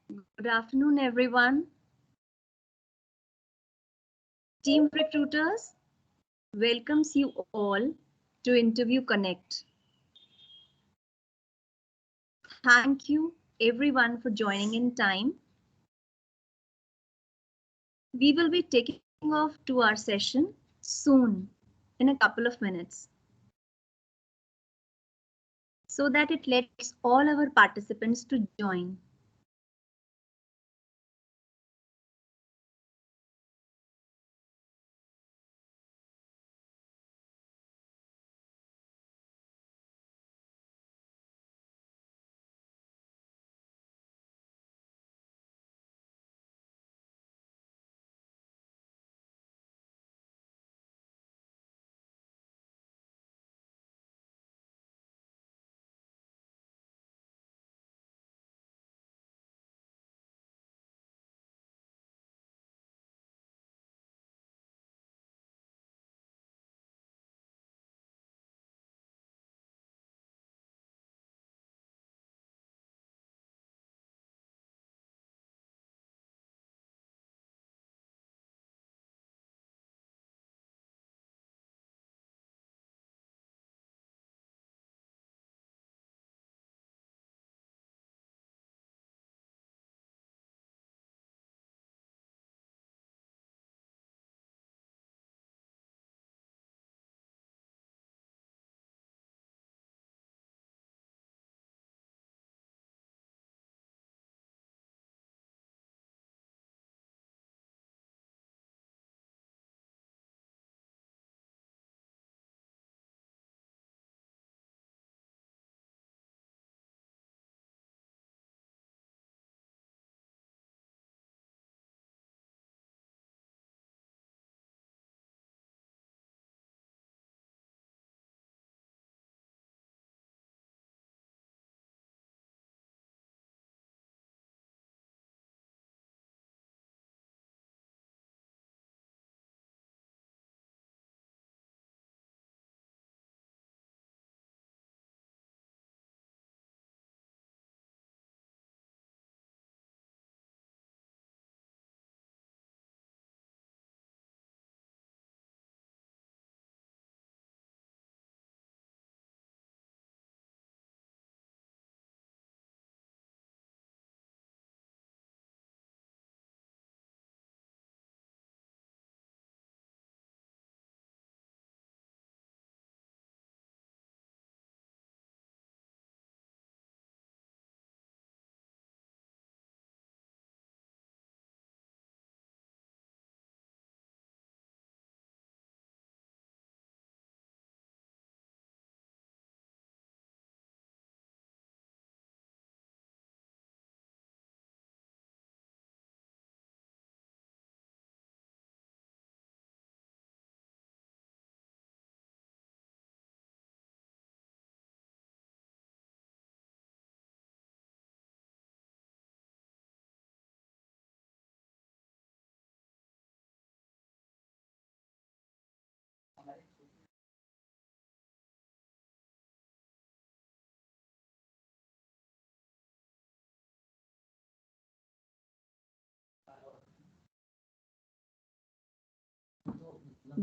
Good afternoon, everyone. Team Recruiters welcomes you all to Interview Connect. Thank you, everyone, for joining in time. We will be taking off to our session soon, in a couple of minutes, so that it lets all our participants to join.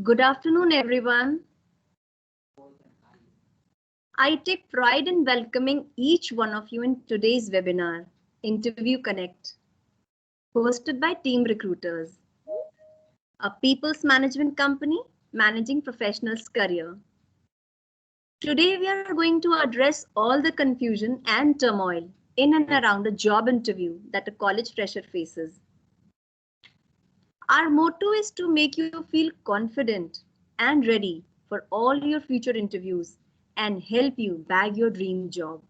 Good afternoon, everyone. I take pride in welcoming each one of you in today's webinar, Interview Connect, hosted by Team Recruiters, a people's management company managing professionals' career. Today, we are going to address all the confusion and turmoil in and around a job interview that a college fresher faces. Our motto is to make you feel confident and ready for all your future interviews and help you bag your dream job.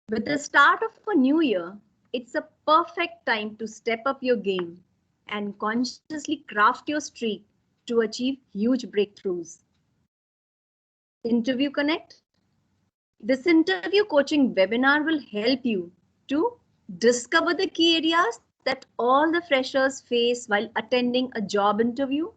With the start of a new year, it's a perfect time to step up your game and consciously craft your streak to achieve huge breakthroughs. Interview Connect. This interview coaching webinar will help you to discover the key areas that all the freshers face while attending a job interview,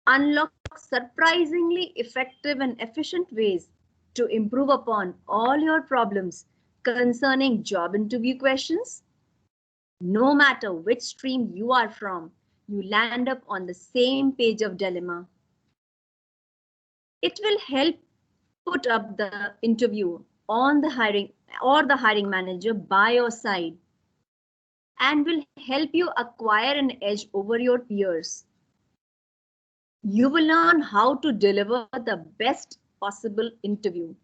unlock surprisingly effective and efficient ways to improve upon all your problems concerning job interview questions. No matter which stream you are from, you land up on the same page of dilemma. It will help put up the interview on the hiring manager by your side and will help you acquire an edge over your peers. You will learn how to deliver the best possible interview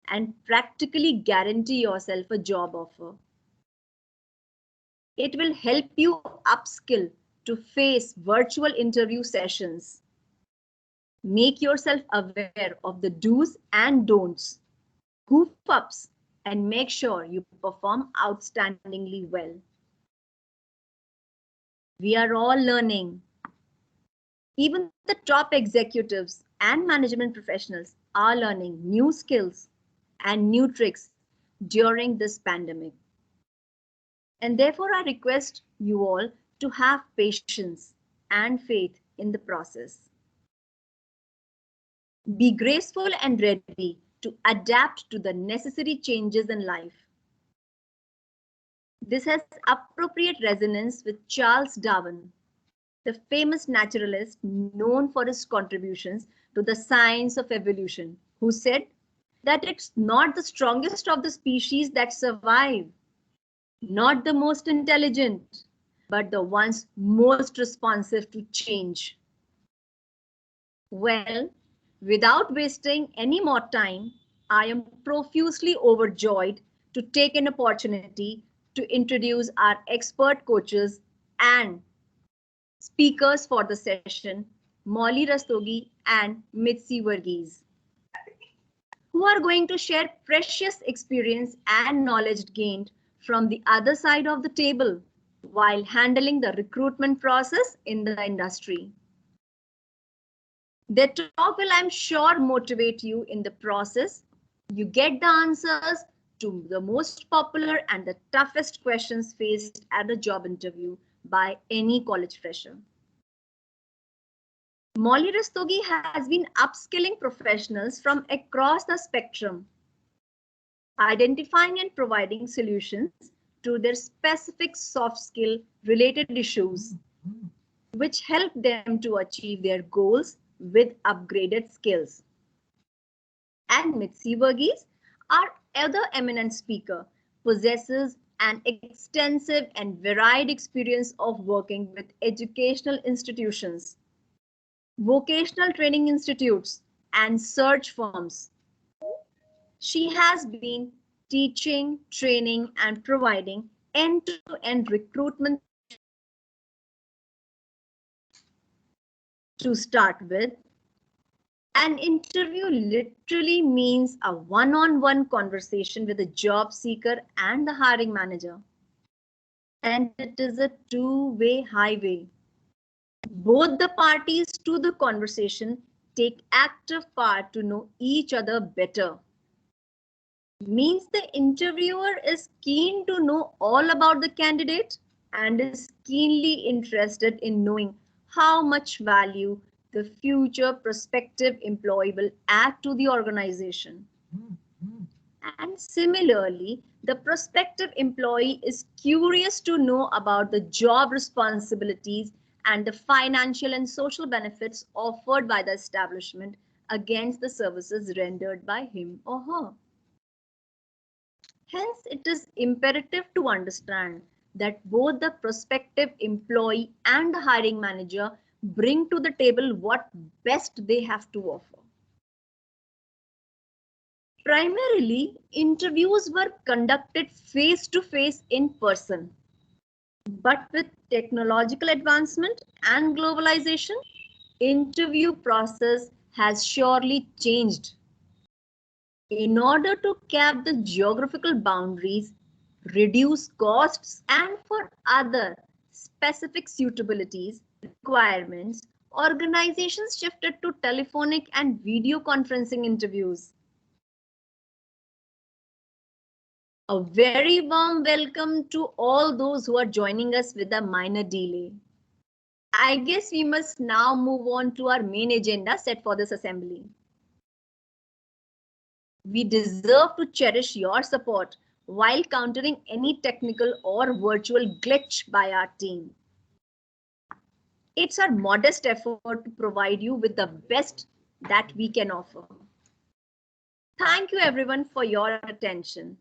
and practically guarantee yourself a job offer. It will help you upskill to face virtual interview sessions. Make yourself aware of the do's and don'ts, goof ups, and make sure you perform outstandingly well. We are all learning. Even the top executives and management professionals are learning new skills and new tricks during this pandemic. And therefore, I request you all to have patience and faith in the process. Be graceful and ready to adapt to the necessary changes in life. This has appropriate resonance with Charles Darwin, the famous naturalist known for his contributions to the science of evolution, who said that it's not the strongest of the species that survive, not the most intelligent, but the ones most responsive to change. Well, without wasting any more time, I am profusely overjoyed to take an opportunity to introduce our expert coaches and speakers for the session, Molly Rastogi and Mitzi Varghese, who are going to share precious experience and knowledge gained from the other side of the table while handling the recruitment process in the industry. Their talk will, I'm sure, motivate you in the process. You get the answers to the most popular and the toughest questions faced at a job interview by any college fresher. Molly Rastogi has been upskilling professionals from across the spectrum, identifying and providing solutions to their specific soft skill related issues, which help them to achieve their goals with upgraded skills. And Mitzi Varghese, our other eminent speaker, possesses an extensive and varied experience of working with educational institutions, vocational training institutes, and search firms. She has been teaching, training, and providing end-to-end recruitment. To start with, an interview literally means a one-on-one conversation with a job seeker and the hiring manager. And it is a two-way highway. Both the parties to the conversation take active part to know each other better. Means the interviewer is keen to know all about the candidate and is keenly interested in knowing how much value the future prospective employee will add to the organization. And similarly, the prospective employee is curious to know about the job responsibilities and the financial and social benefits offered by the establishment against the services rendered by him or her. Hence, it is imperative to understand that both the prospective employee and the hiring manager bring to the table what best they have to offer. Primarily, interviews were conducted face-to-face in person. But with technological advancement and globalization, interview process has surely changed. In order to cap the geographical boundaries, reduce costs, and for other specific suitabilities requirements, organizations shifted to telephonic and video conferencing interviews. A very warm welcome to all those who are joining us with a minor delay. I guess we must now move on to our main agenda set for this assembly. We deserve to cherish your support while countering any technical or virtual glitch by our team. It's our modest effort to provide you with the best that we can offer. Thank you everyone for your attention.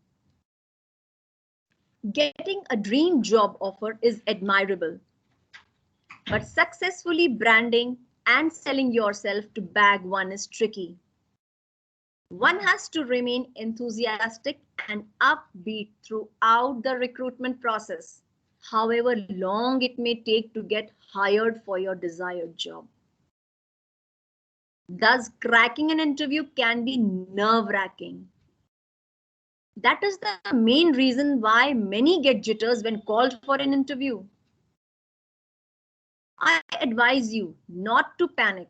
Getting a dream job offer is admirable, but successfully branding and selling yourself to bag one is tricky. One has to remain enthusiastic and upbeat throughout the recruitment process, however long it may take to get hired for your desired job. Thus, cracking an interview can be nerve-wracking. That is the main reason why many get jitters when called for an interview. I advise you not to panic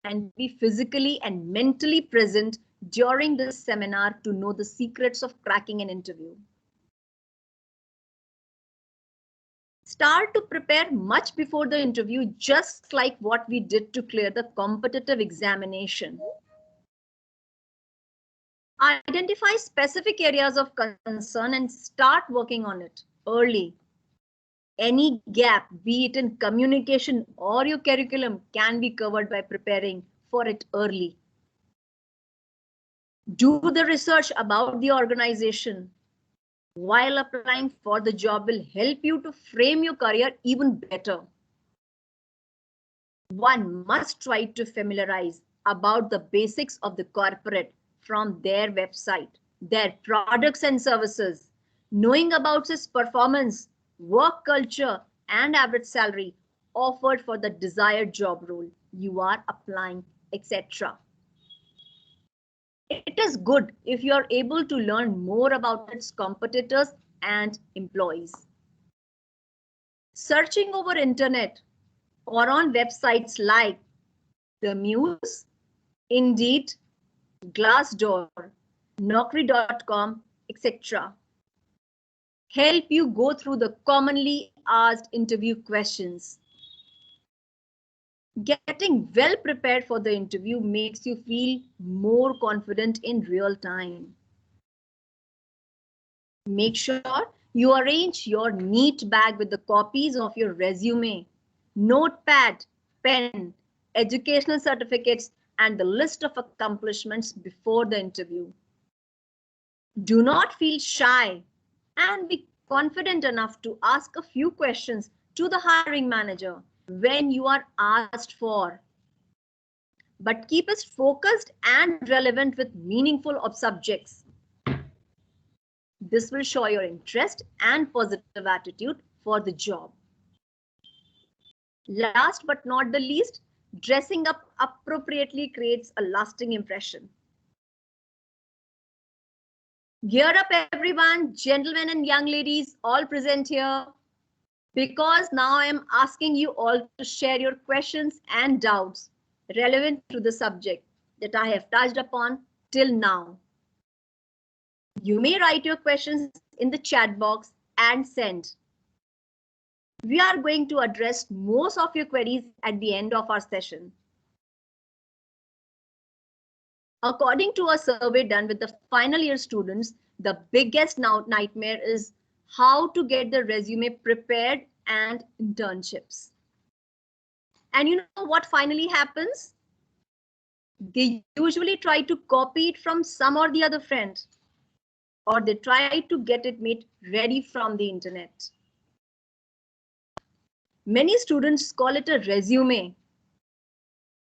and be physically and mentally present during this seminar to know the secrets of cracking an interview. Start to prepare much before the interview, just like what we did to clear the competitive examination. Identify specific areas of concern and start working on it early. Any gap, be it in communication or your curriculum, can be covered by preparing for it early. Do the research about the organization while applying for the job will help you to frame your career even better. One must try to familiarize about the basics of the corporate from their website, their products and services, knowing about its performance, work culture, and average salary offered for the desired job role you are applying, etc. It is good if you are able to learn more about its competitors and employees. Searching over internet or on websites like The Muse, Indeed, Glassdoor, Naukri.com, etc. help you go through the commonly asked interview questions. Getting well prepared for the interview makes you feel more confident in real time. Make sure you arrange your neat bag with the copies of your resume, notepad, pen, educational certificates, and the list of accomplishments before the interview. Do not feel shy and be confident enough to ask a few questions to the hiring manager when you are asked for. But keep it focused and relevant with meaningful subjects. This will show your interest and positive attitude for the job. Last but not the least, dressing up appropriately creates a lasting impression. Gear up everyone, gentlemen and young ladies, all present here, because now I am asking you all to share your questions and doubts relevant to the subject that I have touched upon till now. You may write your questions in the chat box and send. We are going to address most of your queries at the end of our session. According to a survey done with the final year students, the biggest nightmare is how to get the resume prepared and internships. And you know what finally happens? They usually try to copy it from some or the other friend, or they try to get it made ready from the internet. Many students call it a resume.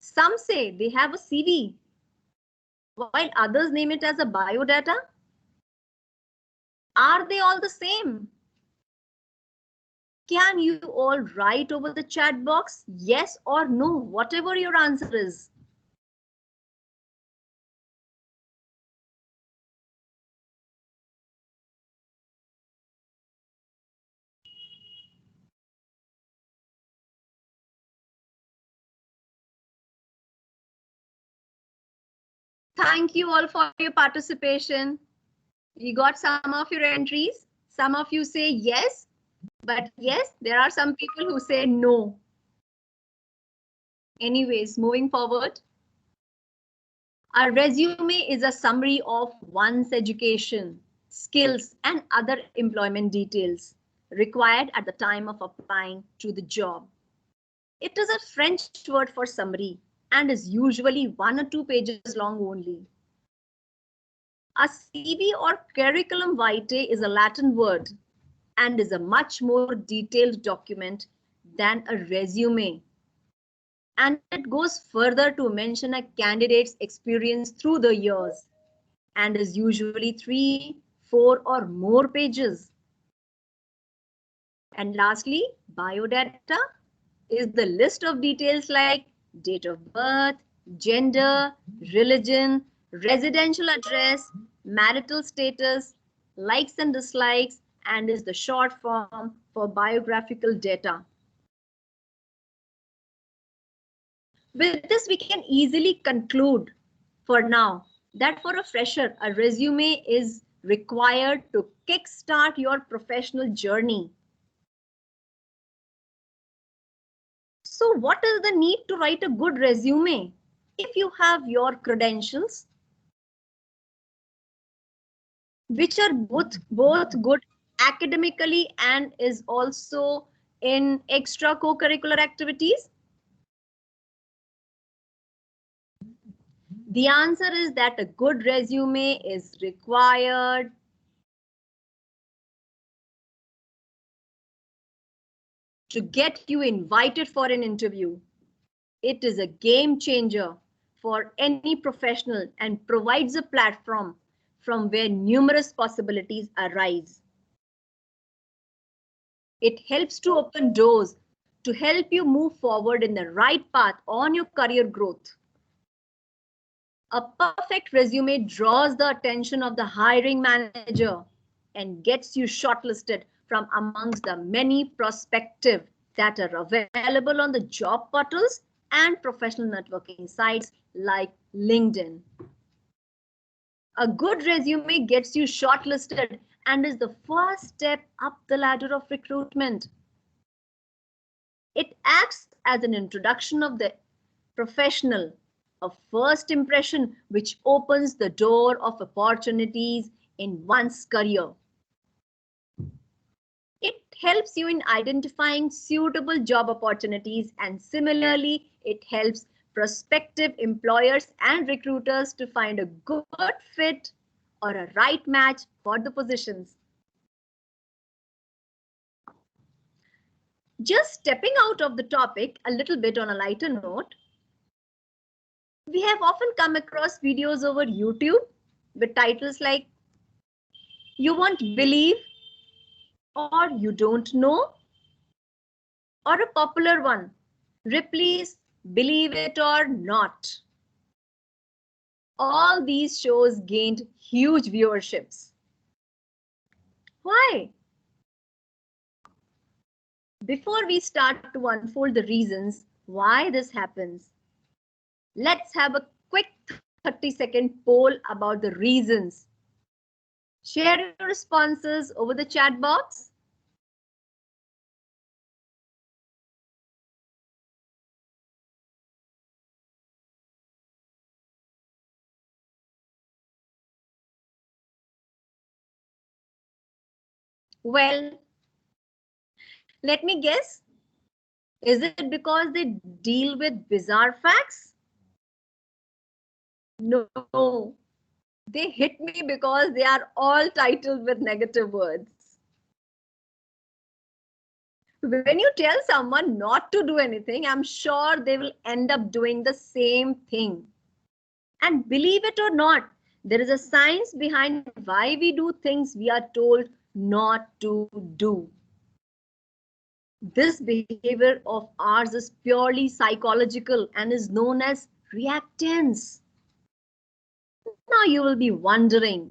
Some say they have a CV, while others name it as a biodata. Are they all the same? Can you all write over the chat box yes or no, whatever your answer is? Thank you all for your participation. We got some of your entries. Some of you say yes, but yes, there are some people who say no. Anyways, moving forward. A resume is a summary of one's education, skills, and other employment details required at the time of applying to the job. It is a French word for summary and is usually 1 or 2 pages long only. A CV or curriculum vitae is a Latin word and is a much more detailed document than a resume. And it goes further to mention a candidate's experience through the years and is usually 3, 4 or more pages. And lastly, biodata is the list of details like date of birth, gender, religion, residential address, marital status, likes and dislikes, and is the short form for biographical data. With this, we can easily conclude for now that for a fresher, a resume is required to kickstart your professional journey. So what is the need to write a good resume if you have your credentials, which are both good academically and is also in extra co-curricular activities? The answer is that a good resume is required to get you invited for an interview. It is a game changer for any professional and provides a platform from where numerous possibilities arise. It helps to open doors to help you move forward in the right path on your career growth. A perfect resume draws the attention of the hiring manager and gets you shortlisted from amongst the many prospective that are available on the job portals and professional networking sites like LinkedIn. A good resume gets you shortlisted and is the first step up the ladder of recruitment. It acts as an introduction of the professional, a first impression which opens the door of opportunities in one's career. It helps you in identifying suitable job opportunities, and similarly, it helps prospective employers and recruiters to find a good fit or a right match for the positions. Just stepping out of the topic a little bit on a lighter note, we have often come across videos over YouTube with titles like "You Won't Believe" or "You Don't Know," or a popular one, Ripley's "Believe It or Not." All these shows gained huge viewerships. Why? Before we start to unfold the reasons why this happens, let's have a quick 30-second poll about the reasons. Share your responses over the chat box. Well, let me guess. Is it because they deal with bizarre facts? No, they hit me because they are all titled with negative words. When you tell someone not to do anything, I'm sure they will end up doing the same thing. And believe it or not, there is a science behind why we do things we are told not to do. This behavior of ours is purely psychological and is known as reactance. Now you will be wondering,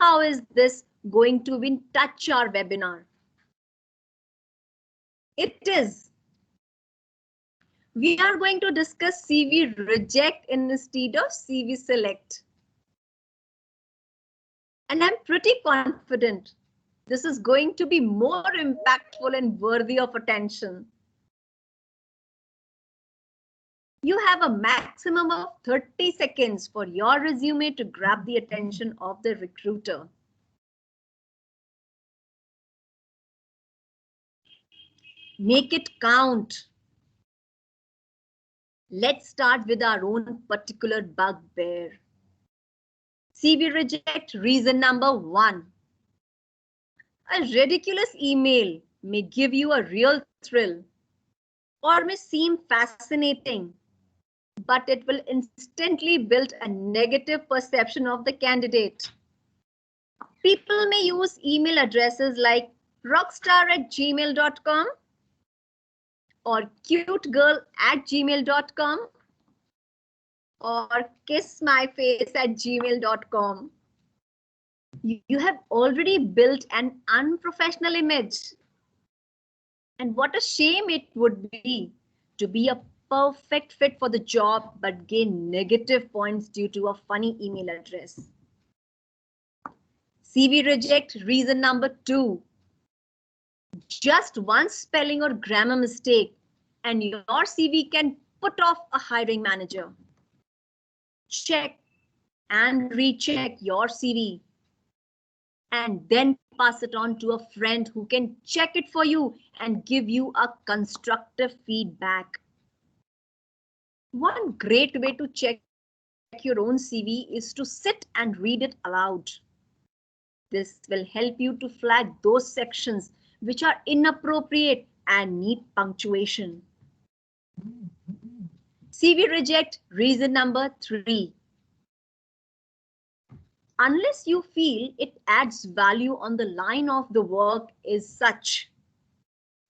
how is this going to touch our webinar? It is. We are going to discuss CV reject instead of CV select. And I'm pretty confident this is going to be more impactful and worthy of attention. You have a maximum of 30 seconds for your resume to grab the attention of the recruiter. Make it count. Let's start with our own particular bugbear. CV reject reason number 1. A ridiculous email may give you a real thrill or may seem fascinating, but it will instantly build a negative perception of the candidate. People may use email addresses like rockstar@gmail.com or cutegirl@gmail.com or kissmyface@gmail.com. You have already built an unprofessional image. And what a shame it would be to be a perfect fit for the job but gain negative points due to a funny email address. CV reject reason number 2. Just one spelling or grammar mistake and your CV can put off a hiring manager. Check and recheck your CV and then pass it on to a friend who can check it for you and give you a constructive feedback. One great way to check your own CV is to sit and read it aloud. This will help you to flag those sections which are inappropriate and need punctuation. CV reject reason number 3. Unless you feel it adds value on the line of the work is such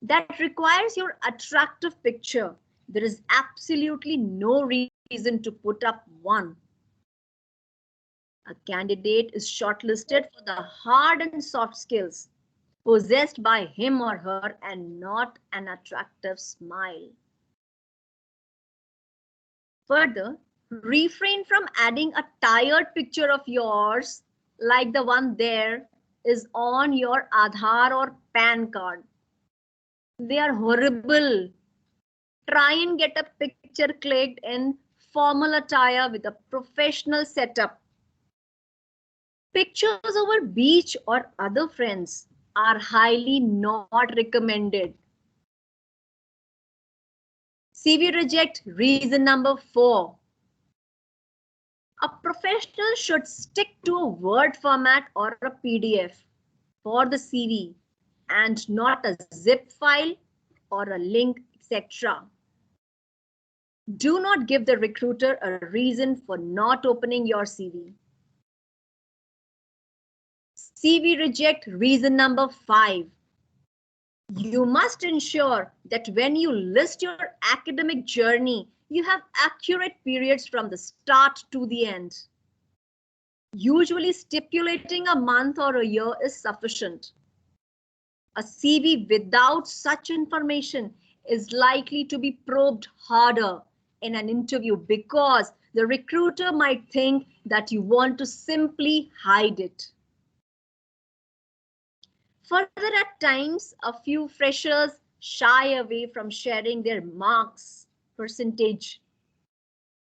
that requires your attractive picture, there is absolutely no reason to put up one. A candidate is shortlisted for the hard and soft skills possessed by him or her and not an attractive smile. Further, refrain from adding a tired picture of yours like the one there is on your Aadhaar or PAN card. They are horrible. Try and get a picture clicked in formal attire with a professional setup. Pictures over beach or other friends are highly not recommended. CV reject reason number 4. A professional should stick to a Word format or a PDF for the CV and not a zip file or a link, etc. Do not give the recruiter a reason for not opening your CV. CV reject reason number 5. You must ensure that when you list your academic journey, you have accurate periods from the start to the end. Usually stipulating a month or a year is sufficient. A CV without such information is likely to be probed harder in an interview because the recruiter might think that you want to simply hide it. Further, at times, a few freshers shy away from sharing their marks percentage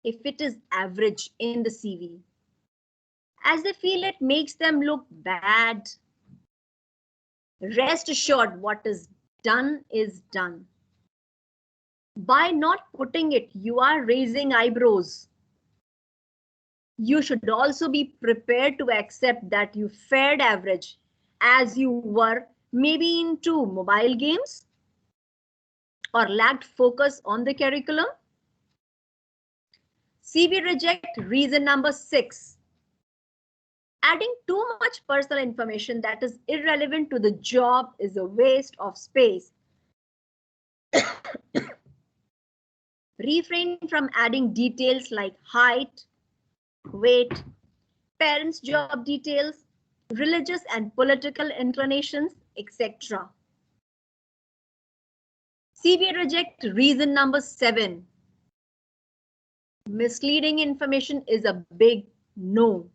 if it is average in the CV, as they feel it makes them look bad. Rest assured, what is done is done. By not putting it, you are raising eyebrows. You should also be prepared to accept that you fared average as you were maybe into mobile games or lacked focus on the curriculum. CV reject reason number 6. Adding too much personal information that is irrelevant to the job is a waste of space. Refrain from adding details like height, weight, parents' job details, religious and political inclinations, etc. CV reject reason number 7. Misleading information is a big no.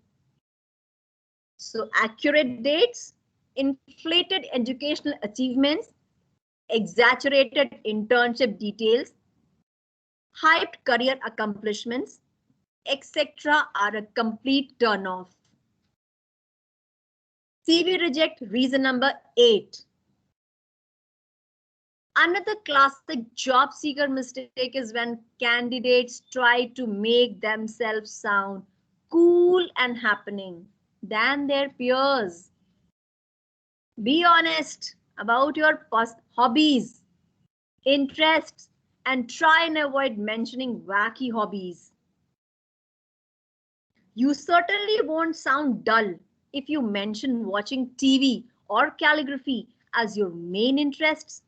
So accurate dates, inflated educational achievements, exaggerated internship details, hyped career accomplishments, etc. are a complete turn-off. CV reject reason number 8. Another classic job seeker mistake is when candidates try to make themselves sound cool and happening than their peers. Be honest about your hobbies, interests, and try and avoid mentioning wacky hobbies. You certainly won't sound dull if you mention watching TV or calligraphy as your main interests.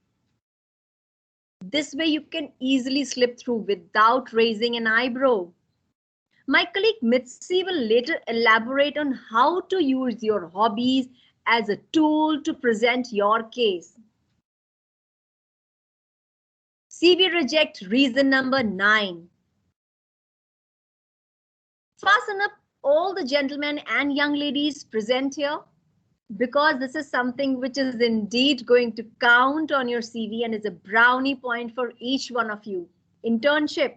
This way you can easily slip through without raising an eyebrow. My colleague Mitzi will later elaborate on how to use your hobbies as a tool to present your case. CV reject reason number 9. Fasten up all the gentlemen and young ladies present here, because this is something which is indeed going to count on your CV and is a brownie point for each one of you. Internship.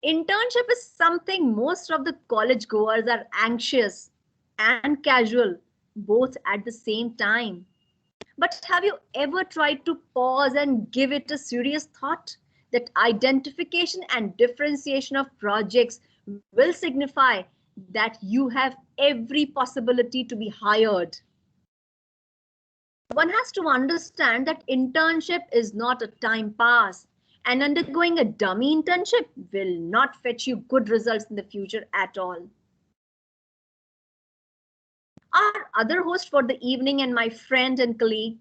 Internship is something most of the college goers are anxious and casual, both at the same time. But have you ever tried to pause and give it a serious thought? That identification and differentiation of projects will signify that you have every possibility to be hired. One has to understand that internship is not a time pass, and undergoing a dummy internship will not fetch you good results in the future at all. Our other host for the evening and my friend and colleague,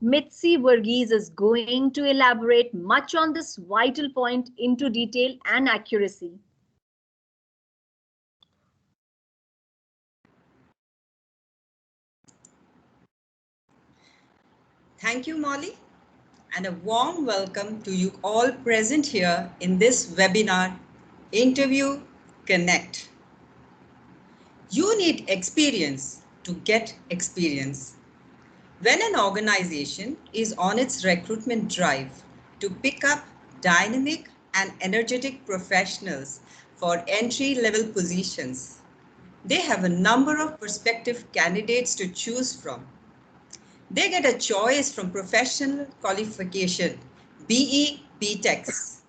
Mitzi Verghese, is going to elaborate much on this vital point into detail and accuracy. Thank you, Molly, and a warm welcome to you all present here in this webinar, Interview Connect. You need experience to get experience. When an organization is on its recruitment drive to pick up dynamic and energetic professionals for entry-level positions, they have a number of prospective candidates to choose from. They get a choice from professional qualification, BE, BTechs,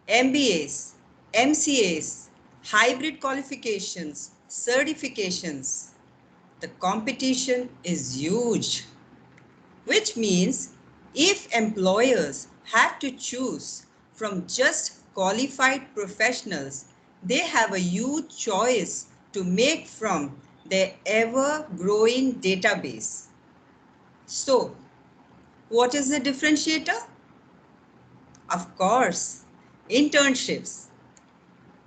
MBAs, MCAs, hybrid qualifications, certifications. The competition is huge, which means if employers had to choose from just qualified professionals, they have a huge choice to make from their ever-growing database. So, what is the differentiator? Of course, internships.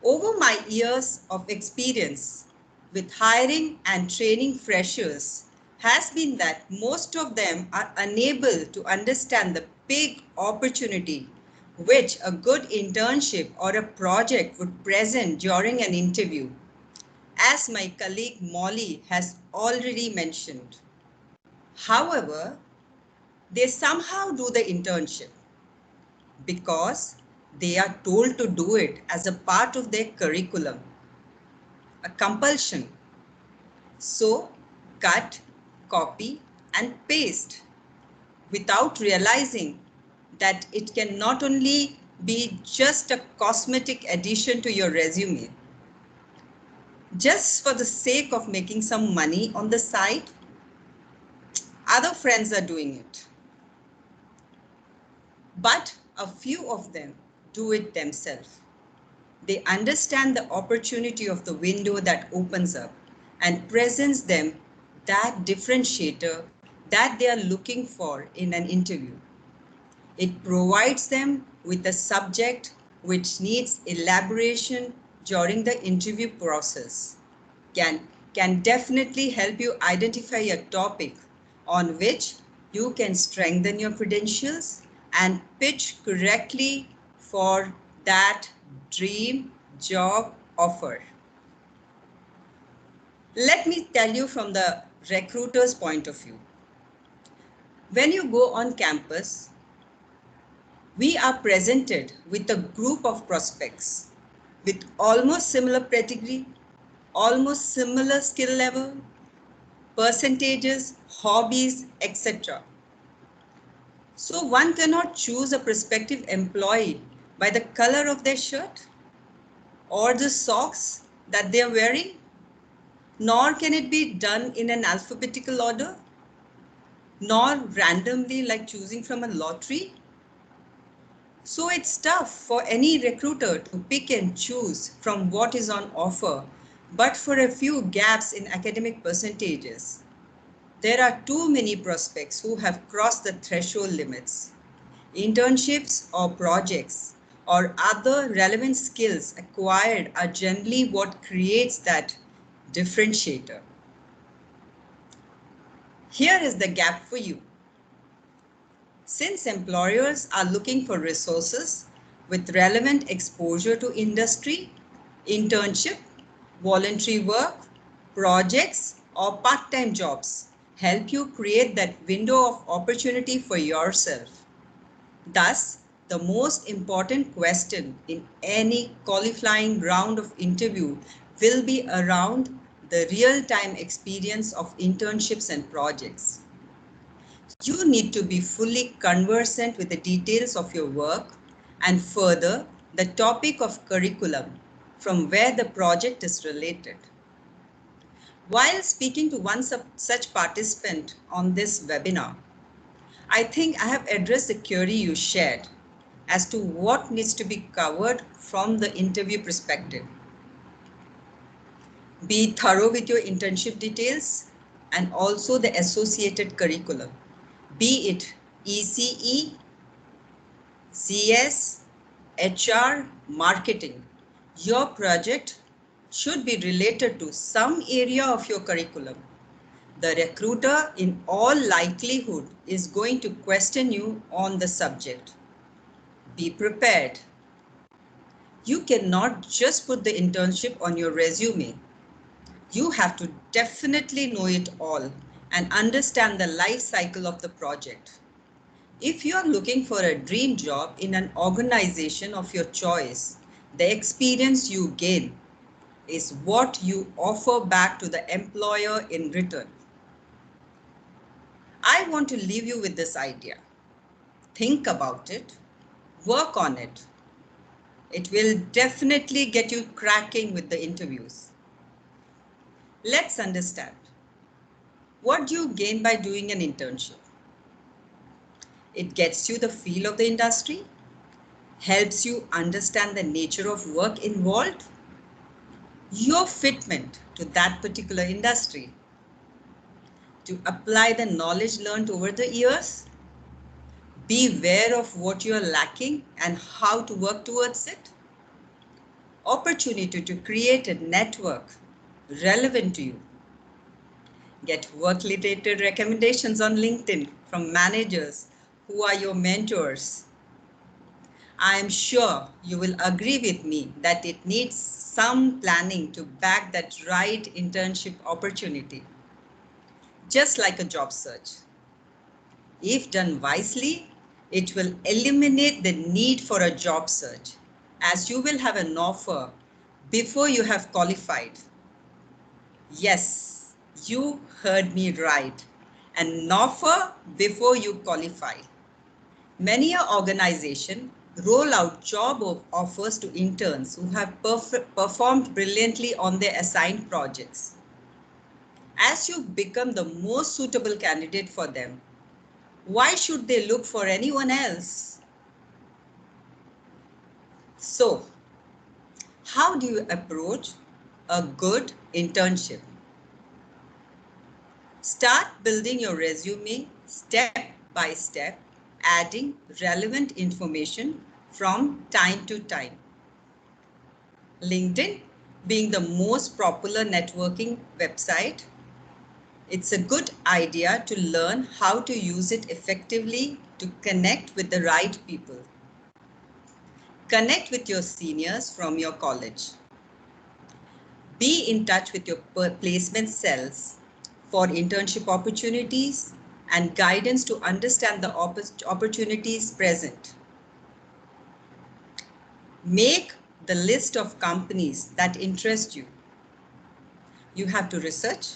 Over my years of experience with hiring and training freshers has been that most of them are unable to understand the big opportunity which a good internship or a project would present during an interview, as my colleague Molly has already mentioned. However, they somehow do the internship because they are told to do it as a part of their curriculum, a compulsion. So, cut, copy, and paste without realizing that it can not only be just a cosmetic addition to your resume, just for the sake of making some money on the side. Other friends are doing it, but a few of them do it themselves. They understand the opportunity of the window that opens up and presents them that differentiator that they are looking for in an interview. It provides them with a subject which needs elaboration during the interview process, can definitely help you identify a topic on which you can strengthen your credentials and pitch correctly for that dream job offer. Let me tell you from the recruiter's point of view. When you go on campus, we are presented with a group of prospects with almost similar pedigree, almost similar skill level, percentages, hobbies, etc. So one cannot choose a prospective employee by the color of their shirt or the socks that they are wearing, nor can it be done in an alphabetical order, nor randomly like choosing from a lottery. So it's tough for any recruiter to pick and choose from what is on offer, but for a few gaps in academic percentages. There are too many prospects who have crossed the threshold limits. Internships or projects or other relevant skills acquired are generally what creates that differentiator. Here is the gap for you. Since employers are looking for resources with relevant exposure to industry, internship, voluntary work, projects, or part-time jobs help you create that window of opportunity for yourself. Thus, the most important question in any qualifying round of interview will be around the real-time experience of internships and projects. You need to be fully conversant with the details of your work and further the topic of curriculum from where the project is related. While speaking to one such participant on this webinar, I think I have addressed the query you shared as to what needs to be covered from the interview perspective. Be thorough with your internship details and also the associated curriculum, be it ECE, CS, HR, marketing. Your project should be related to some area of your curriculum. The recruiter in all likelihood is going to question you on the subject. Be prepared. You cannot just put the internship on your resume. You have to definitely know it all and understand the life cycle of the project. If you are looking for a dream job in an organization of your choice, the experience you gain is what you offer back to the employer in return. I want to leave you with this idea. Think about it, work on it. It will definitely get you cracking with the interviews. Let's understand. What do you gain by doing an internship? It gets you the feel of the industry, helps you understand the nature of work involved, your fitment to that particular industry, to apply the knowledge learned over the years, be aware of what you are lacking and how to work towards it, opportunity to create a network relevant to you, get work-related recommendations on LinkedIn from managers who are your mentors. I am sure you will agree with me that it needs some planning to back that right internship opportunity, just like a job search. If done wisely, it will eliminate the need for a job search, as you will have an offer before you have qualified. Yes, you heard me right. An offer before you qualify. Many organizations roll out job offers to interns who have performed brilliantly on their assigned projects. As you become the most suitable candidate for them, why should they look for anyone else? So, how do you approach a good internship? Start building your resume step by step, adding relevant information from time to time. LinkedIn being the most popular networking website, it's a good idea to learn how to use it effectively to connect with the right people. Connect with your seniors from your college. Be in touch with your placement cells for internship opportunities and guidance to understand the opportunities present. Make the list of companies that interest you. You have to research,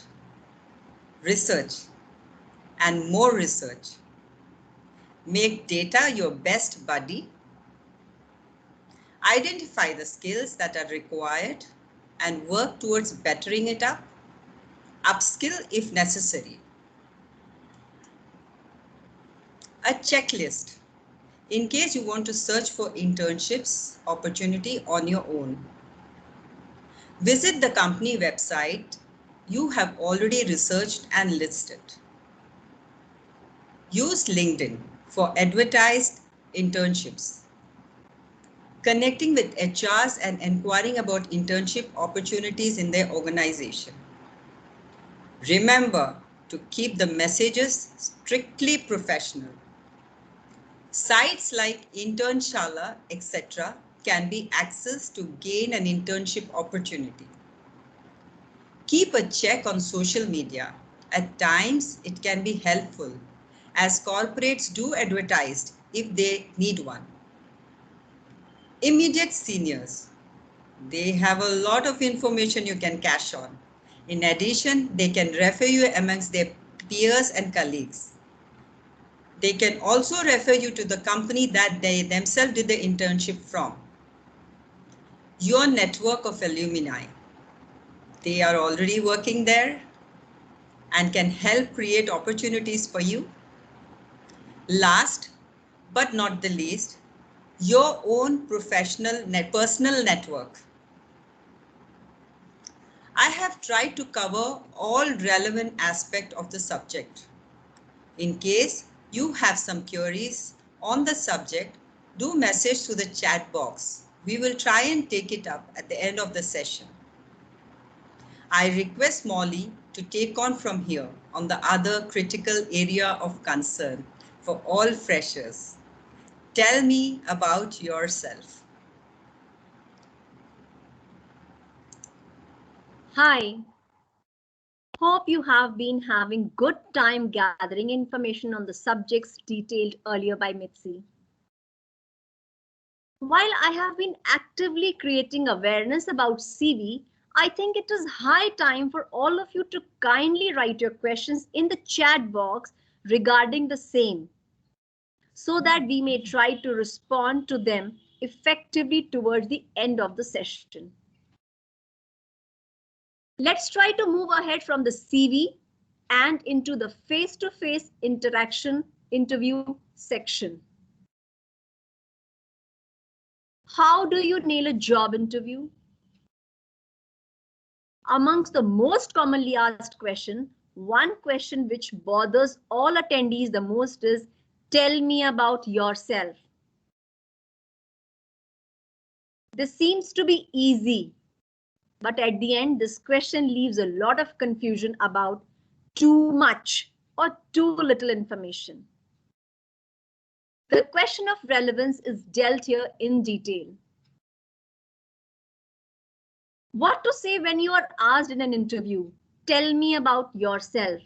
and more research. Make data your best buddy. Identify the skills that are required and work towards bettering it up. Upskill if necessary. A checklist in case you want to search for internships opportunity on your own. Visit the company website you have already researched and listed. Use LinkedIn for advertised internships. Connecting with HRs and inquiring about internship opportunities in their organization. Remember to keep the messages strictly professional. Sites like Internshala, etc. can be accessed to gain an internship opportunity. Keep a check on social media. At times, it can be helpful as corporates do advertise if they need one. Immediate seniors. They have a lot of information you can cash on. In addition, they can refer you amongst their peers and colleagues. They can also refer you to the company that they themselves did the internship from. Your network of alumni. They are already working there and can help create opportunities for you. Last but not the least, your own personal network. I have tried to cover all relevant aspects of the subject. In case you have some queries on the subject, do message to the chat box. We will try and take it up at the end of the session. I request Molly to take on from here on the other critical area of concern for all freshers. Tell me about yourself. Hi. Hope you have been having good time gathering information on the subjects detailed earlier by Mitzi. While I have been actively creating awareness about CV, I think it is high time for all of you to kindly write your questions in the chat box regarding the same, so that we may try to respond to them effectively towards the end of the session. Let's try to move ahead from the CV and into the face-to-face interaction interview section. How do you nail a job interview? Amongst the most commonly asked question, one question which bothers all attendees the most is, tell me about yourself. This seems to be easy, but at the end, this question leaves a lot of confusion about too much or too little information. The question of relevance is dealt here in detail. What to say when you are asked in an interview? Tell me about yourself.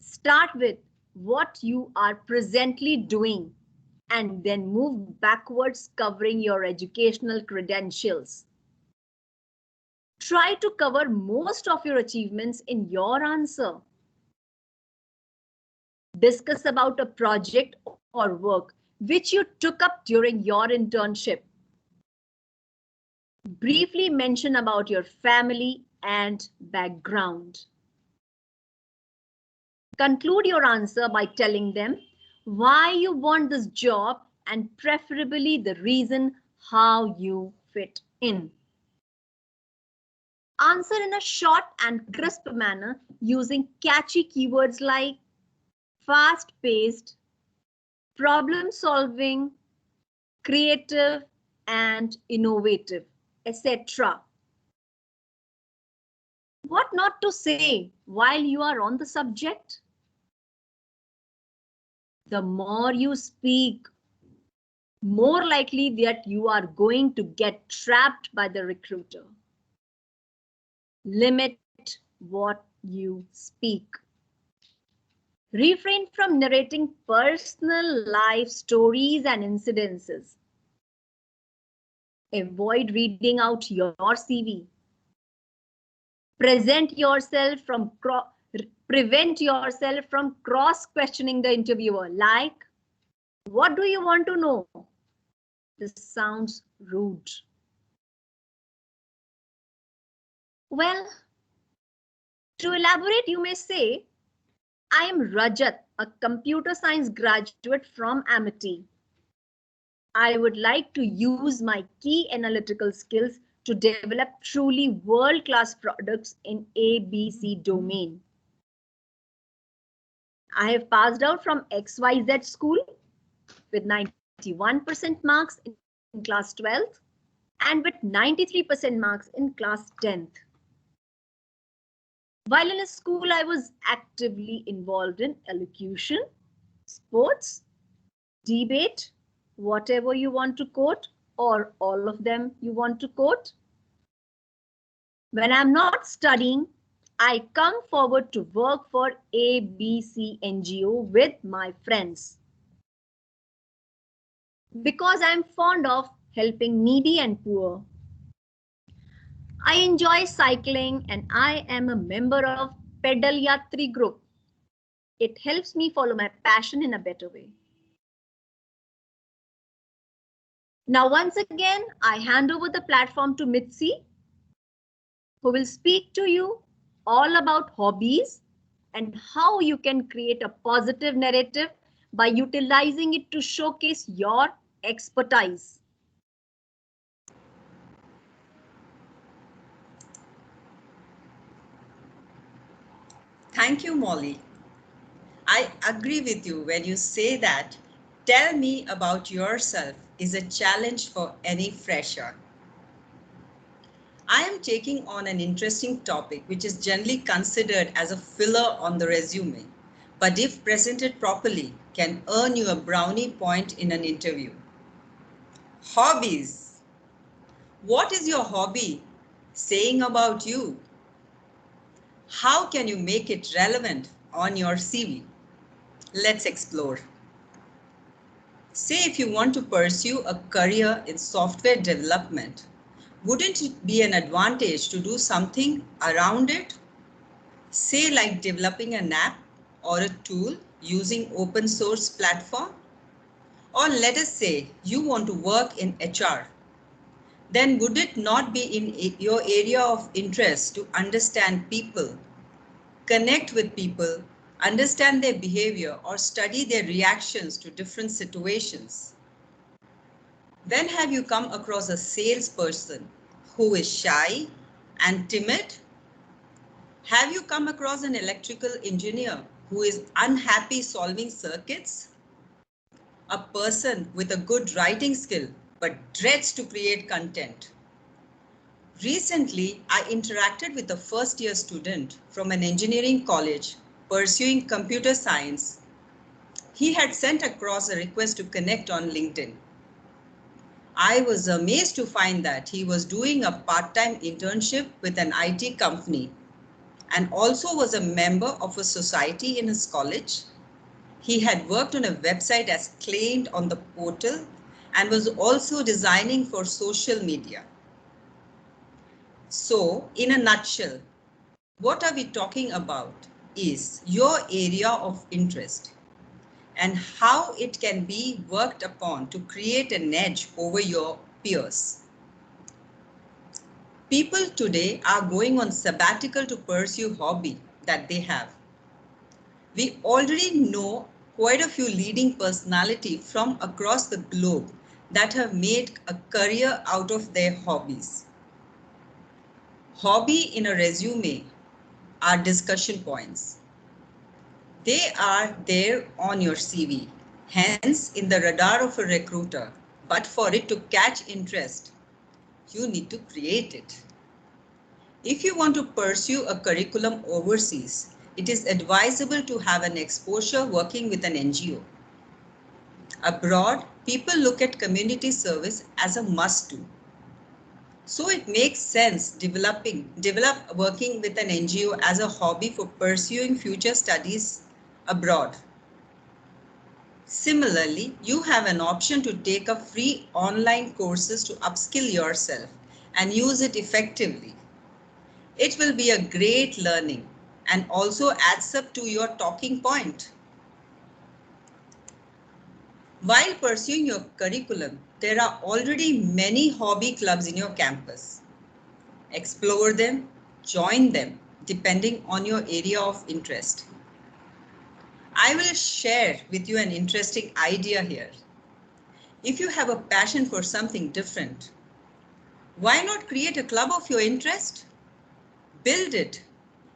Start with what you are presently doing and then move backwards covering your educational credentials. Try to cover most of your achievements in your answer. Discuss about a project or work which you took up during your internship. Briefly mention about your family and background. Conclude your answer by telling them why you want this job and preferably the reason how you fit in. Answer in a short and crisp manner using catchy keywords like fast-paced, problem-solving, creative, and innovative, etc. What not to say while you are on the subject? The more you speak, more likely that you are going to get trapped by the recruiter. Limit what you speak. Refrain from narrating personal life stories and incidences. Avoid reading out your CV. Present yourself from Prevent yourself from cross-questioning the interviewer, like, what do you want to know? This sounds rude. Well, to elaborate, you may say, I am Rajat, a computer science graduate from Amity. I would like to use my key analytical skills to develop truly world-class products in ABC domain. I have passed out from XYZ school with 91% marks in class 12th and with 93% marks in class 10th. While in school, I was actively involved in elocution, sports, debate, whatever you want to quote, or all of them you want to quote. When I'm not studying, I come forward to work for ABC NGO with my friends. Because I'm fond of helping needy and poor. I enjoy cycling and I am a member of Pedal Yatri group. It helps me follow my passion in a better way. Now, once again, I hand over the platform to Mitzi, who will speak to you all about hobbies and how you can create a positive narrative by utilizing it to showcase your expertise. Thank you, Molly. I agree with you when you say that tell me about yourself is a challenge for any fresher. I am taking on an interesting topic which is generally considered as a filler on the resume, but if presented properly, can earn you a brownie point in an interview. Hobbies. What is your hobby saying about you? How can you make it relevant on your CV? Let's explore. Say if you want to pursue a career in software development, wouldn't it be an advantage to do something around it? Say like developing an app or a tool using open source platform? Or let us say you want to work in HR. Then would it not be in your area of interest to understand people, connect with people, understand their behavior, or study their reactions to different situations? When have you come across a salesperson who is shy and timid? Have you come across an electrical engineer who is unhappy solving circuits? A person with a good writing skill but dreads to create content? Recently, I interacted with a first-year student from an engineering college pursuing computer science. He had sent across a request to connect on LinkedIn. I was amazed to find that he was doing a part-time internship with an IT company and also was a member of a society in his college. He had worked on a website as claimed on the portal and was also designing for social media. So, in a nutshell, what are we talking about is your area of interest and how it can be worked upon to create an edge over your peers. People today are going on sabbatical to pursue hobby that they have. We already know quite a few leading personalities from across the globe that have made a career out of their hobbies. Hobby in a resume are discussion points. They are there on your CV, hence in the radar of a recruiter. But for it to catch interest, you need to create it. If you want to pursue a curriculum overseas, it is advisable to have an exposure working with an NGO. Abroad, people look at community service as a must-do. So it makes sense develop working with an NGO as a hobby for pursuing future studies abroad. Similarly, you have an option to take up free online courses to upskill yourself and use it effectively. It will be a great learning and also adds up to your talking point. While pursuing your curriculum, there are already many hobby clubs in your campus. Explore them, join them, depending on your area of interest. I will share with you an interesting idea here. If you have a passion for something different, why not create a club of your interest? Build it.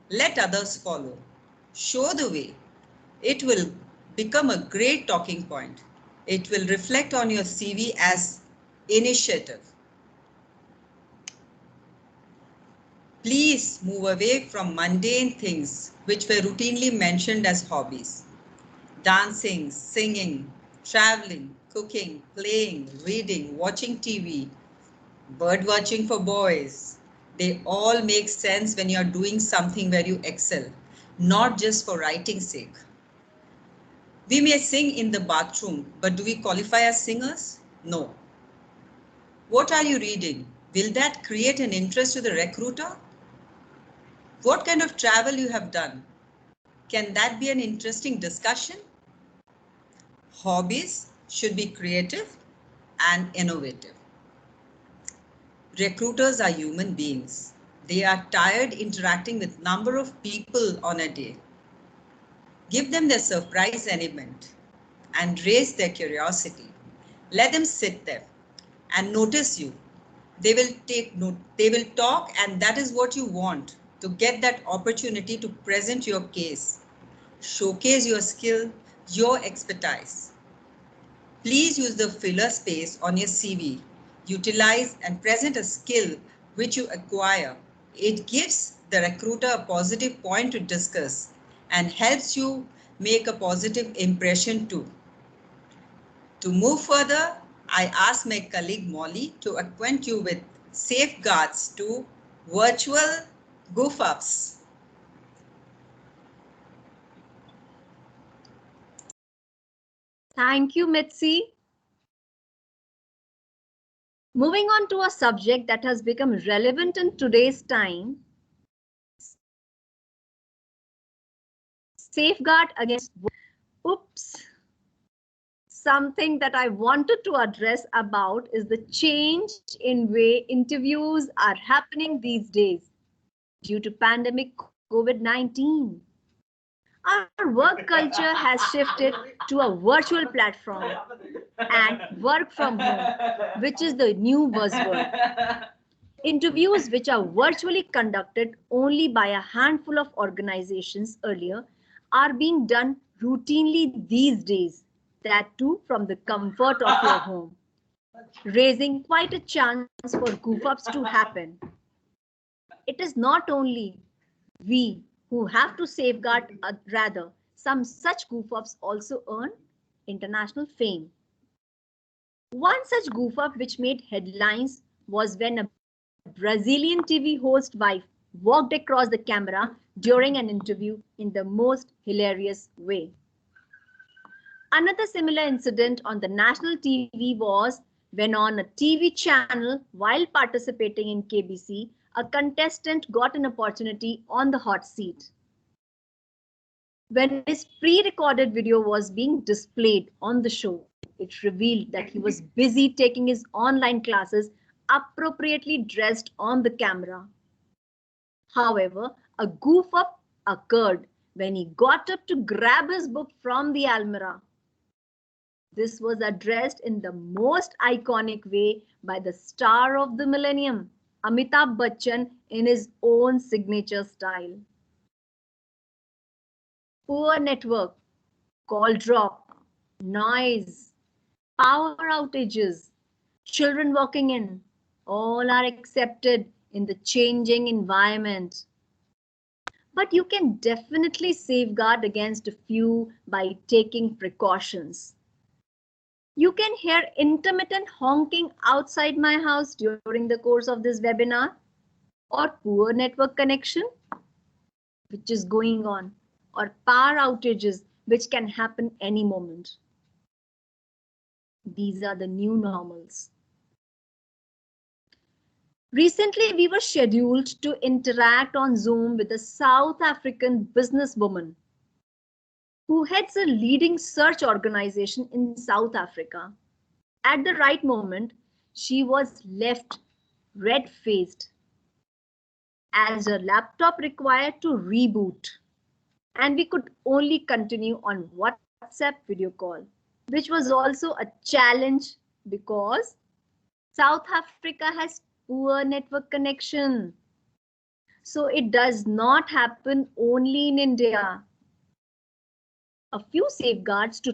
Let others follow. Show the way. It will become a great talking point. It will reflect on your CV as initiative. Please move away from mundane things which were routinely mentioned as hobbies. Dancing, singing, traveling, cooking, playing, reading, watching TV, bird watching for boys. They all make sense when you're doing something where you excel, not just for writing's sake. We may sing in the bathroom, but do we qualify as singers? No. What are you reading? Will that create an interest to the recruiter? What kind of travel you have done? Can that be an interesting discussion? Hobbies should be creative and innovative. Recruiters are human beings. They are tired interacting with number of people on a day. Give them the surprise element and raise their curiosity. Let them sit there and notice you. They will take note, they will talk, and that is what you want, to get that opportunity to present your case, showcase your skill, your expertise. Please use the filler space on your CV. Utilize and present a skill which you acquire. It gives the recruiter a positive point to discuss and helps you make a positive impression too. To move further, I ask my colleague Molly to acquaint you with safeguards to virtual goof-ups. Thank you, Mitzi. Moving on to a subject that has become relevant in today's time, safeguard against. Oops. Something that I wanted to address about is the change in way interviews are happening these days due to pandemic COVID-19. Our work culture has shifted to a virtual platform and work from home, which is the new buzzword. Interviews which are virtually conducted only by a handful of organizations earlier are being done routinely these days, that too from the comfort of your home, raising quite a chance for goof-ups to happen. It is not only we who have to safeguard, rather, some such goof-ups also earn international fame. One such goof-up which made headlines was when a Brazilian TV host wife walked across the camera during an interview in the most hilarious way. Another similar incident on the national TV was when on a TV channel while participating in KBC, a contestant got an opportunity on the hot seat. When his pre-recorded video was being displayed on the show, it revealed that he was busy taking his online classes appropriately dressed on the camera. However, a goof-up occurred when he got up to grab his book from the almirah. This was addressed in the most iconic way by the star of the millennium, Amitabh Bachchan, in his own signature style. Poor network, call drop, noise, power outages, children walking in, all are accepted in the changing environment. But you can definitely safeguard against a few by taking precautions. You can hear intermittent honking outside my house during the course of this webinar, or poor network connection, which is going on, or power outages, which can happen any moment. These are the new normals. Recently, we were scheduled to interact on Zoom with a South African businesswoman who heads a leading search organization in South Africa. At the right moment, she was left red-faced as her laptop required to reboot, and we could only continue on WhatsApp video call, which was also a challenge because South Africa has poor network connection. So it does not happen only in India. A few safeguards to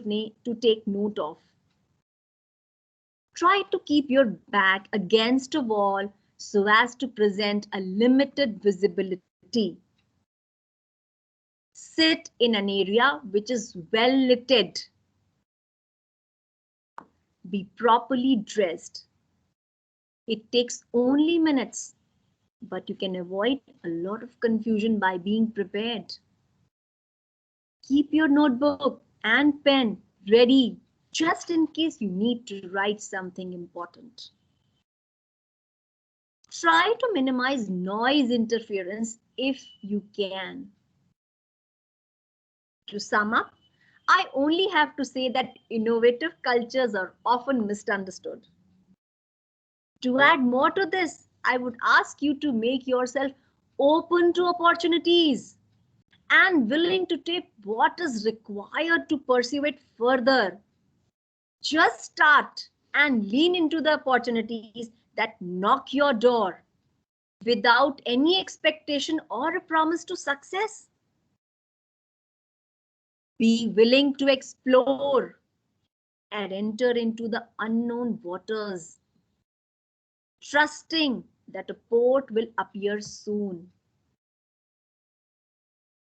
take note of. Try to keep your back against a wall so as to present a limited visibility. Sit in an area which is well lit. Be properly dressed. It takes only minutes, but you can avoid a lot of confusion by being prepared. Keep your notebook and pen ready just in case you need to write something important. Try to minimize noise interference if you can. To sum up, I only have to say that innovative cultures are often misunderstood. To add more to this, I would ask you to make yourself open to opportunities and willing to take what is required to pursue it further. Just start and lean into the opportunities that knock your door without any expectation or a promise to success. Be willing to explore and enter into the unknown waters, trusting that a port will appear soon.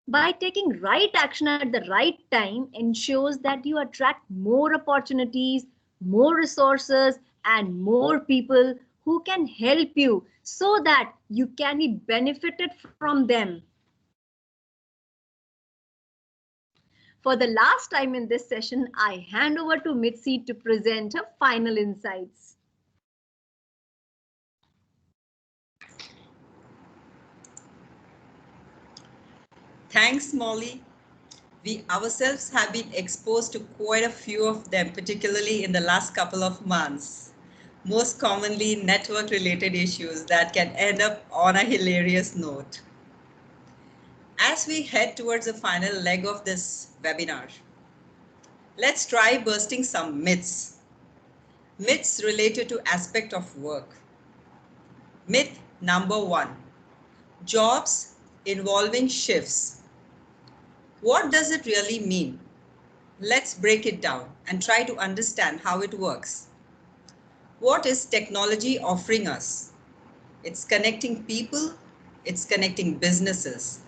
By taking right action at the right time ensures that you attract more opportunities, more resources, and more people who can help you so that you can be benefited from them. For the last time in this session, I hand over to Mitzi to present her final insights. Thanks, Molly. We ourselves have been exposed to quite a few of them, particularly in the last couple of months. Most commonly, network-related issues that can end up on a hilarious note. As we head towards the final leg of this webinar, let's try bursting some myths. Myths related to aspect of work. Myth number 1, jobs involving shifts. What does it really mean? Let's break it down and try to understand how it works. What is technology offering us? It's connecting people, it's connecting businesses.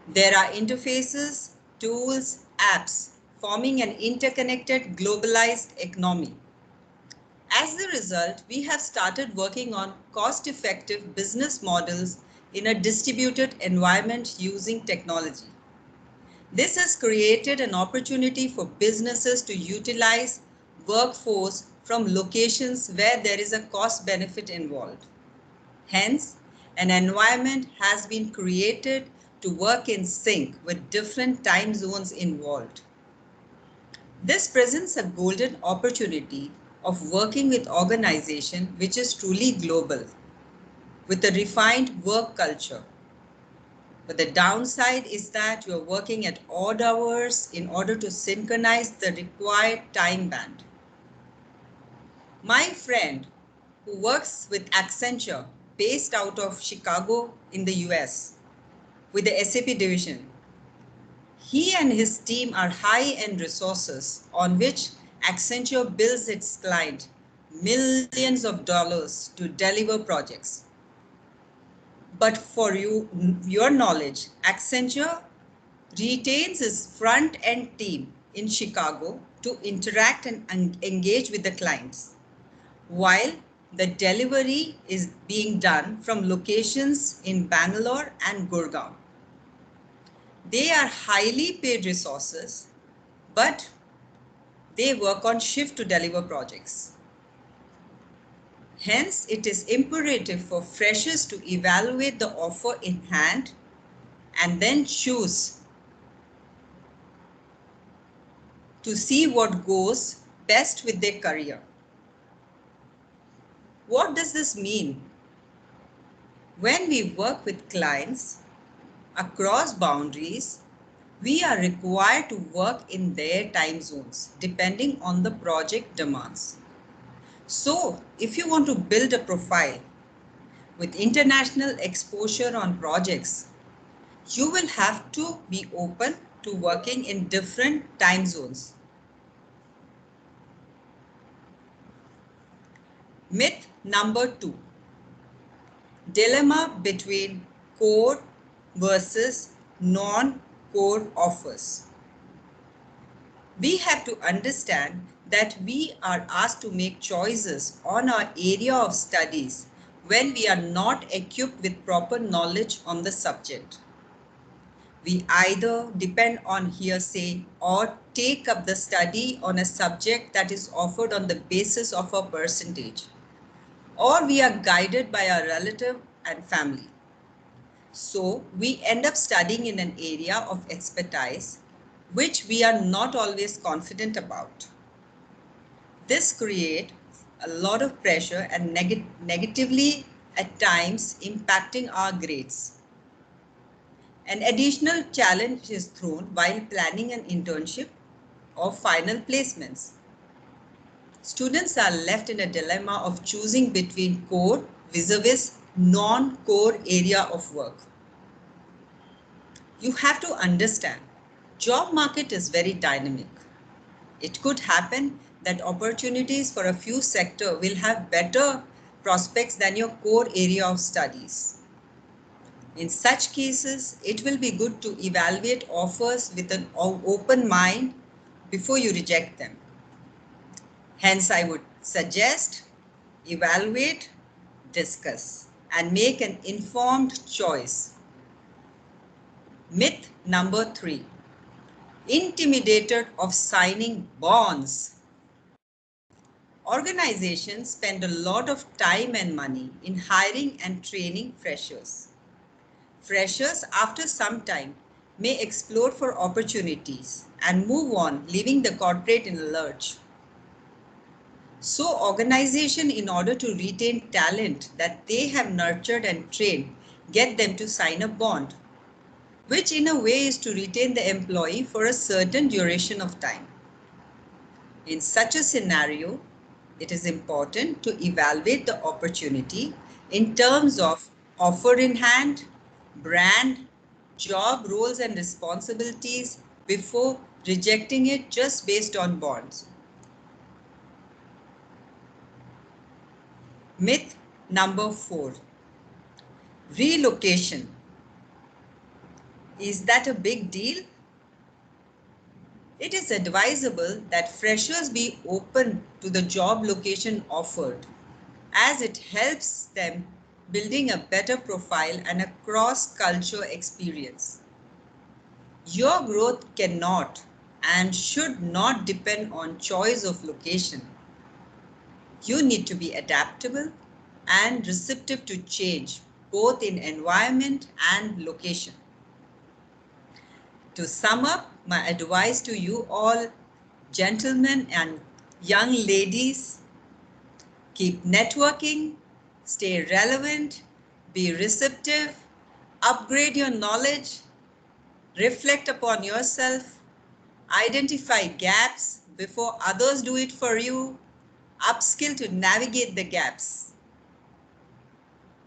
There are interfaces, tools, apps, forming an interconnected, globalized economy. As a result, we have started working on cost-effective business models in a distributed environment using technology. This has created an opportunity for businesses to utilize workforce from locations where there is a cost benefit involved. Hence, an environment has been created to work in sync with different time zones involved. This presents a golden opportunity of working with organization which is truly global, with a refined work culture. But the downside is that you are working at odd hours in order to synchronize the required time band. My friend who works with Accenture, based out of Chicago in the US, with the SAP division, he and his team are high-end resources on which Accenture bills its client millions of dollars to deliver projects. But for your knowledge, Accenture retains its front-end team in Chicago to interact and engage with the clients, while the delivery is being done from locations in Bangalore and Gurgaon. They are highly paid resources, but they work on shift to deliver projects. Hence, it is imperative for freshers to evaluate the offer in hand and then choose to see what goes best with their career. What does this mean? When we work with clients across boundaries, we are required to work in their time zones depending on the project demands. So, if you want to build a profile with international exposure on projects, you will have to be open to working in different time zones. Myth number 2, dilemma between core versus non-core offers. We have to understand that we are asked to make choices on our area of studies when we are not equipped with proper knowledge on the subject. We either depend on hearsay or take up the study on a subject that is offered on the basis of a percentage, or we are guided by our relative and family. So we end up studying in an area of expertise which we are not always confident about. This creates a lot of pressure and negatively at times impacting our grades. An additional challenge is thrown while planning an internship or final placements. Students are left in a dilemma of choosing between core vis-a-vis non-core area of work. You have to understand, job market is very dynamic. It could happen that opportunities for a few sectors will have better prospects than your core area of studies. In such cases, it will be good to evaluate offers with an open mind before you reject them. Hence, I would suggest evaluate, discuss, and make an informed choice. Myth number 3, intimidated of signing bonds. Organizations spend a lot of time and money in hiring and training freshers. Freshers, after some time, may explore for opportunities and move on, leaving the corporate in a lurch. So, organization, in order to retain talent that they have nurtured and trained, get them to sign a bond, which in a way is to retain the employee for a certain duration of time. In such a scenario, it is important to evaluate the opportunity in terms of offer in hand, brand, job roles and responsibilities before rejecting it just based on bonds. Myth number 4, relocation. Is that a big deal? It is advisable that freshers be open to the job location offered, as it helps them building a better profile and a cross-culture experience. Your growth cannot and should not depend on choice of location. You need to be adaptable and receptive to change, both in environment and location. To sum up, my advice to you all, gentlemen and young ladies, keep networking, stay relevant, be receptive, upgrade your knowledge, reflect upon yourself, identify gaps before others do it for you, upskill to navigate the gaps.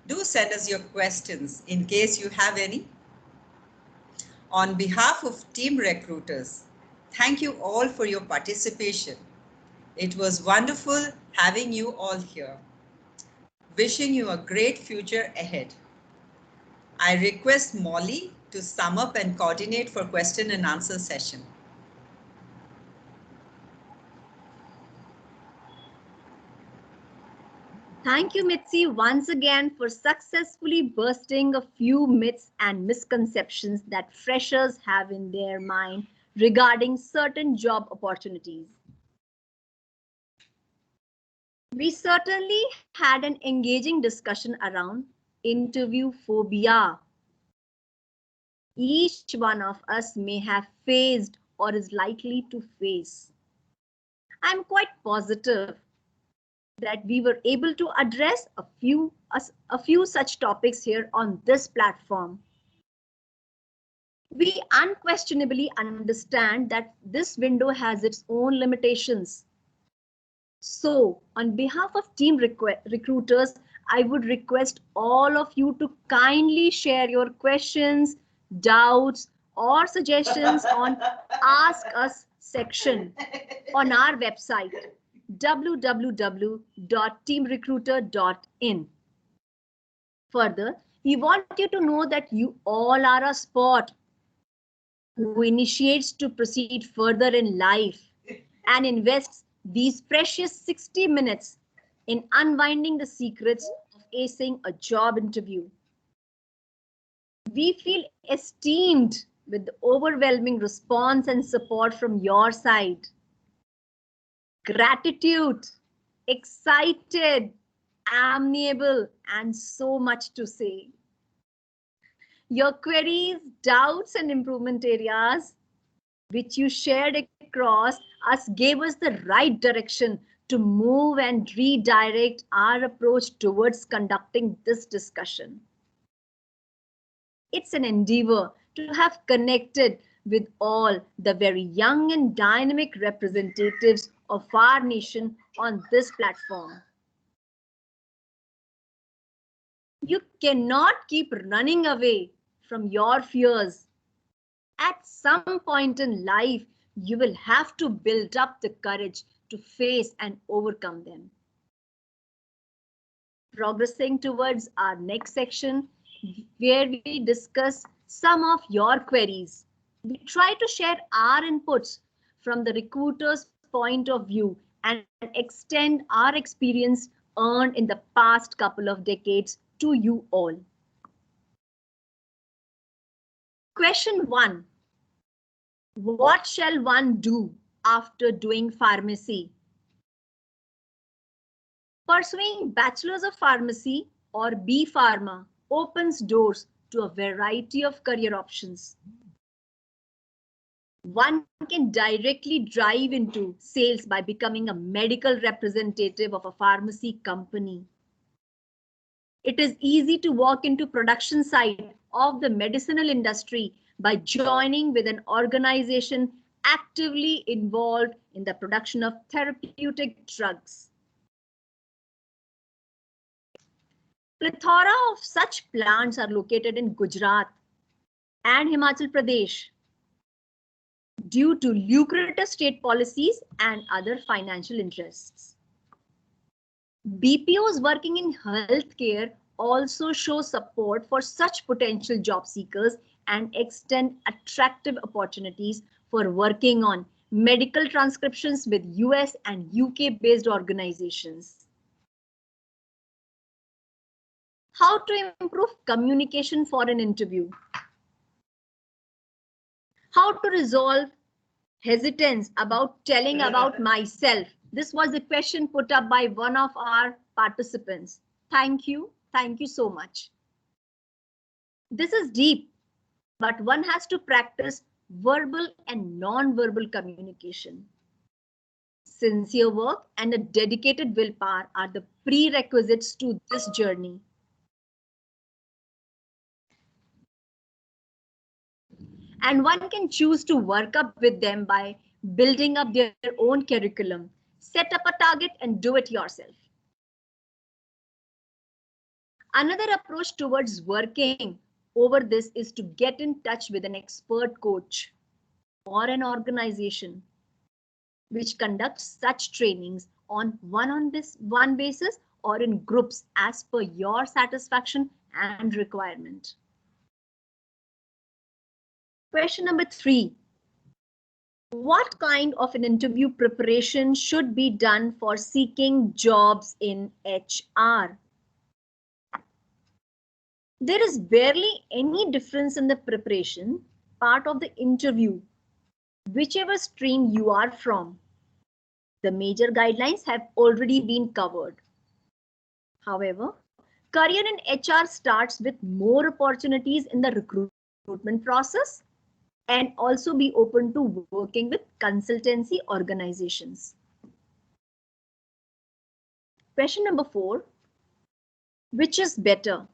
Do send us your questions in case you have any. On behalf of Team Recruiters, thank you all for your participation. It was wonderful having you all here. Wishing you a great future ahead. I request Molly to sum up and coordinate for question and answer session. Thank you, Mitzi, once again for successfully bursting a few myths and misconceptions that freshers have in their mind regarding certain job opportunities. We certainly had an engaging discussion around interview phobia. Each one of us may have faced or is likely to face. I'm quite positive that we were able to address a few such topics here on this platform. We unquestionably understand that this window has its own limitations. So, on behalf of team recruiters, I would request all of you to kindly share your questions, doubts, or suggestions on Ask Us section on our website www.teamrecruiter.in. Further, we want you to know that you all are a sport who initiates to proceed further in life and invests these precious 60 minutes in unwinding the secrets of acing a job interview. We feel esteemed with the overwhelming response and support from your side. Gratitude, excited, amiable, and so much to say. Your queries, doubts, and improvement areas, which you shared across us, gave us the right direction to move and redirect our approach towards conducting this discussion. It's an endeavor to have connected with all the very young and dynamic representatives of our nation on this platform. You cannot keep running away from your fears. At some point in life, you will have to build up the courage to face and overcome them. Progressing towards our next section, where we discuss some of your queries. We try to share our inputs from the recruiter's point of view and extend our experience earned in the past couple of decades to you all. Question 1. What shall one do after doing pharmacy? Pursuing Bachelor's of Pharmacy or B Pharma opens doors to a variety of career options. One can directly drive into sales by becoming a medical representative of a pharmacy company. It is easy to walk into production side of the medicinal industry by joining with an organization actively involved in the production of therapeutic drugs. Plethora of such plants are located in Gujarat and Himachal Pradesh due to lucrative state policies and other financial interests. BPOs working in healthcare also show support for such potential job seekers and extend attractive opportunities for working on medical transcriptions with US and UK based organizations. How to improve communication for an interview? How to resolve hesitance about telling about myself? This was a question put up by one of our participants. Thank you so much. This is deep, but one has to practice verbal and non-verbal communication. Sincere work and a dedicated willpower are the prerequisites to this journey. And one can choose to work up with them by building up their own curriculum. Set up a target and do it yourself. Another approach towards working over this is to get in touch with an expert coach or an organization which conducts such trainings on one-on-one basis or in groups as per your satisfaction and requirement. Question number 3. What kind of an interview preparation should be done for seeking jobs in HR? There is barely any difference in the preparation part of the interview, whichever stream you are from. The major guidelines have already been covered. However, career in HR starts with more opportunities in the recruitment process and also be open to working with consultancy organizations. Question number 4. Which is better,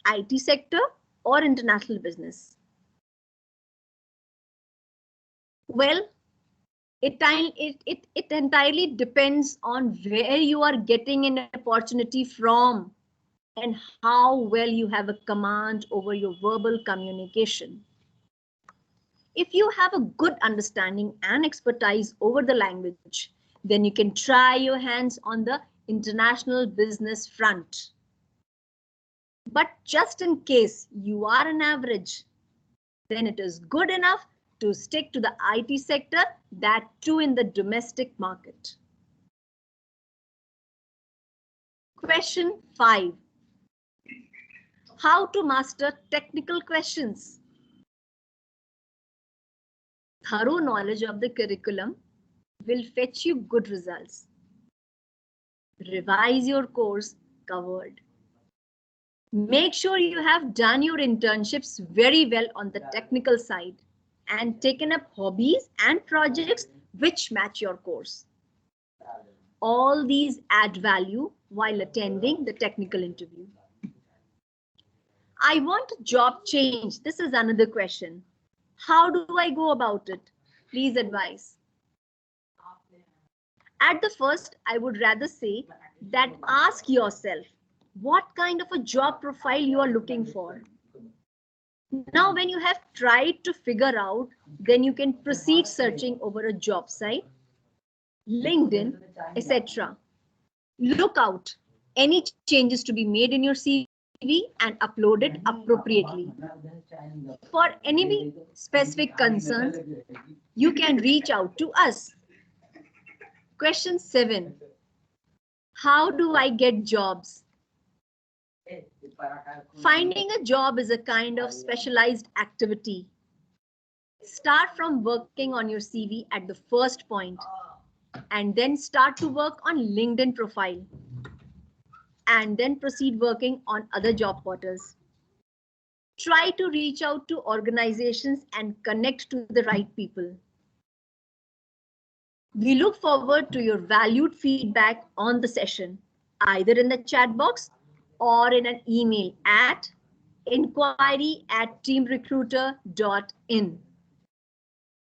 IT sector or international business? Well, it entirely depends on where you are getting an opportunity from and how well you have a command over your verbal communication. If you have a good understanding and expertise over the language, then you can try your hands on the international business front. But just in case you are an average, then it is good enough to stick to the IT sector, that too in the domestic market. Question 5. How to master technical questions? Thorough knowledge of the curriculum will fetch you good results. Revise your course covered. Make sure you have done your internships very well on the technical side and taken up hobbies and projects which match your course. All these add value while attending the technical interview. I want a job change. This is another question. How do I go about it? Please advise. At the first, I would rather say that ask yourself what kind of a job profile you are looking for. Now, when you have tried to figure out, then you can proceed searching over a job site, LinkedIn, etc. Look out any changes to be made in your CV and upload it appropriately. For any specific concerns, you can reach out to us. Question 7. How do I get jobs? Finding a job is a kind of specialized activity. Start from working on your CV at the first point and then start to work on LinkedIn profile and then proceed working on other job portals. Try to reach out to organizations and connect to the right people. We look forward to your valued feedback on the session, either in the chat box or in an email at inquiry@teamrecruiter.in.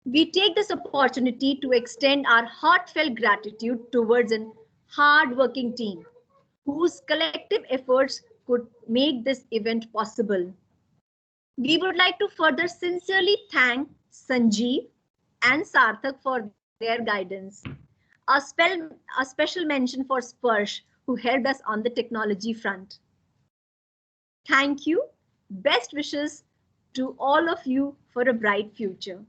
We take this opportunity to extend our heartfelt gratitude towards a hard-working team whose collective efforts could make this event possible. We would like to further sincerely thank Sanjeev and Sarthak for their guidance. A special mention for Sparsh, who helped us on the technology front. Thank you. Best wishes to all of you for a bright future.